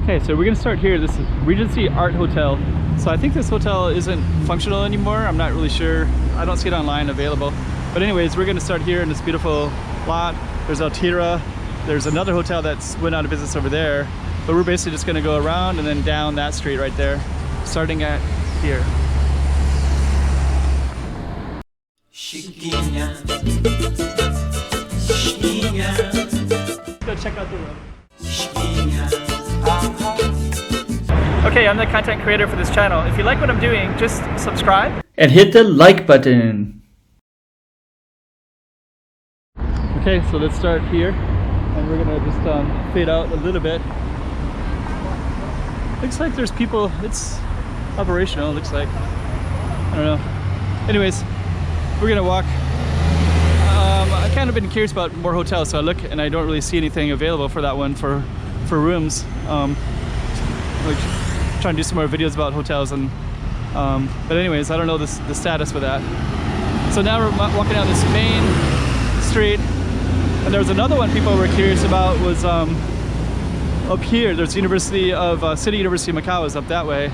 Okay, so we're gonna start here. This is Regency Art Hotel. So I think this hotel isn't functional anymore. I'm not really sure. I don't see it online available. But anyways, we're gonna start here in this beautiful lot. There's Altira. There's another hotel that's went out of business over there. But we're basically just gonna go around and then down that street right there, starting at here. Go check out the room. Okay, I'm the content creator for this channel. If you like what I'm doing, just subscribe and hit the like button. Okay, so let's start here, and we're gonna just fade out a little bit. Looks like there's people. It's operational, looks like. I don't know. Anyways, we're gonna walk. I've kind of been curious about more hotels, so I look and I don't really see anything available for that one for rooms. Like trying to do some more videos about hotels, and but anyways, I don't know the status with that. So now we're walking down this main street, and there was another one people were curious about was up here. There's University of City University of Macau is up that way,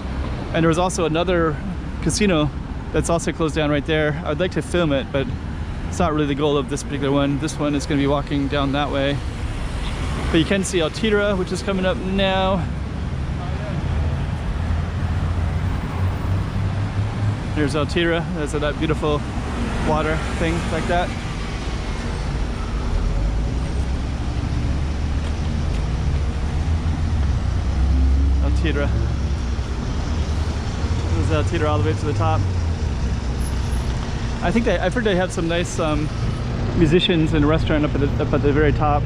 and there was also another casino that's also closed down right there. I'd like to film it, but it's not really the goal of this particular one. This one is going to be walking down that way. But you can see Altira, which is coming up now. There's Altira. There's that beautiful water thing like that. Altira. There's Altira all the way to the top. I've heard they have some nice musicians and a restaurant up at the very top,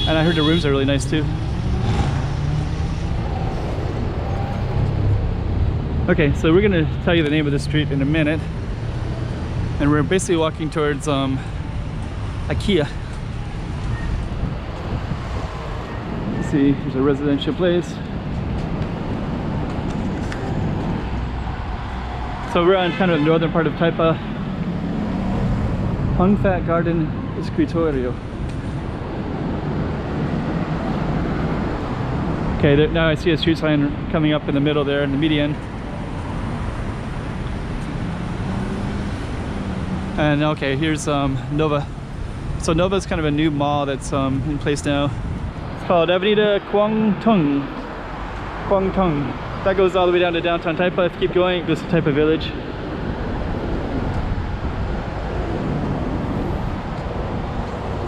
and I heard the rooms are really nice too. Okay, so we're gonna tell you the name of the street in a minute, and we're basically walking towards IKEA. Let's see, there's a residential place. So we're on kind of the northern part of Taipa. Tung Garden Escritorio. Okay, now I see a street sign coming up in the middle there in the median. And okay, here's Nova. So Nova is kind of a new mall that's in place now. It's called Avenida Kwong. That goes all the way down to downtown Taipa. If you keep going, it goes to Taipa Village.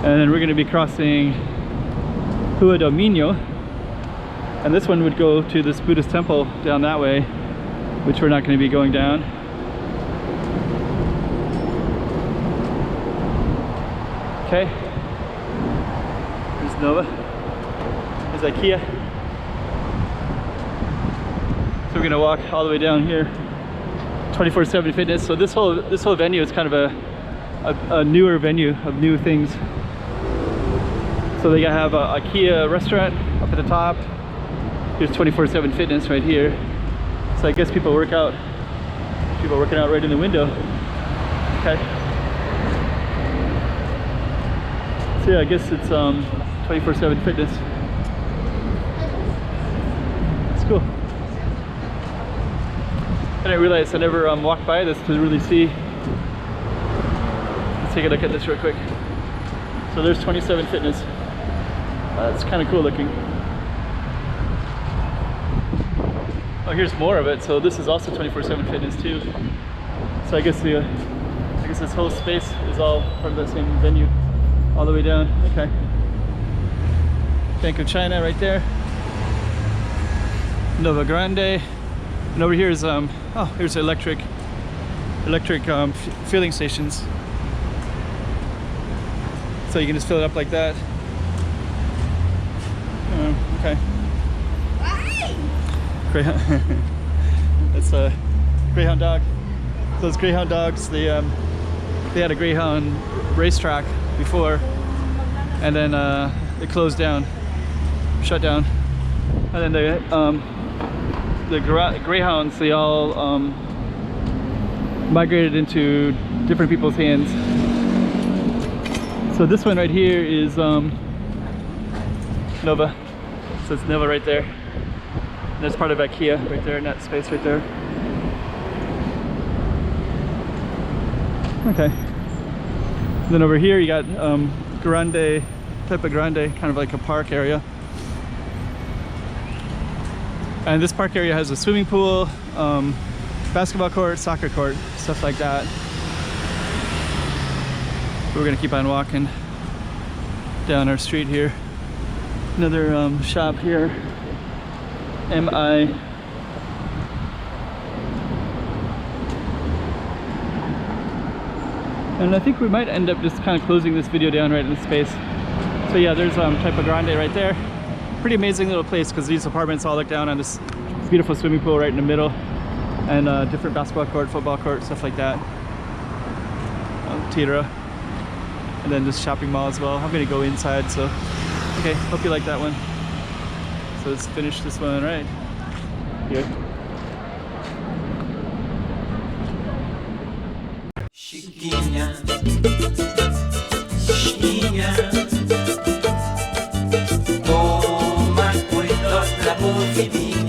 And then we're going to be crossing Rua do Minho. And this one would go to this Buddhist temple down that way, which we're not going to be going down. Okay. There's Nova. There's IKEA. So we're going to walk all the way down here. 24/7 Fitness. So this whole venue is kind of a newer venue of new things. So they have a IKEA restaurant up at the top. Here's 24/7 Fitness right here. So I guess people work out. People working out right in the window. Okay. So yeah, I guess it's 24/7 Fitness. It's cool. I didn't realize I never walked by this to really see. Let's take a look at this real quick. So there's 27 Fitness. It's kind of cool looking. Oh, here's more of it. So this is also 24/7 Fitness too. So I guess this whole space is all part of the same venue, all the way down. Okay. Bank of China right there. Nova Grande. And over here is oh, here's electric filling stations. So you can just fill it up like that. Okay. Greyhound. That's a Greyhound dog. Those Greyhound dogs, they had a Greyhound racetrack before, and then it closed down, shut down, and then the Greyhounds, they all migrated into different people's hands. So this one right here is Nova. So it's Nova right there. There's part of IKEA right there in that space right there. Okay. Then over here you got Grande, Taipa Grande, kind of like a park area. And this park area has a swimming pool, basketball court, soccer court, stuff like that. We're gonna keep on walking down our street here. Another shop here, MI. And I think we might end up just kind of closing this video down right in this space. So yeah, there's Taipa Grande right there. Pretty amazing little place because these apartments all look down on this beautiful swimming pool right in the middle, and different basketball court, football court, stuff like that. Tira. And then this shopping mall as well. I'm gonna go inside, so okay, hope you like that one. So let's finish this one right here. Chiquinha, chiquinha, toma cuidado da bovidinha.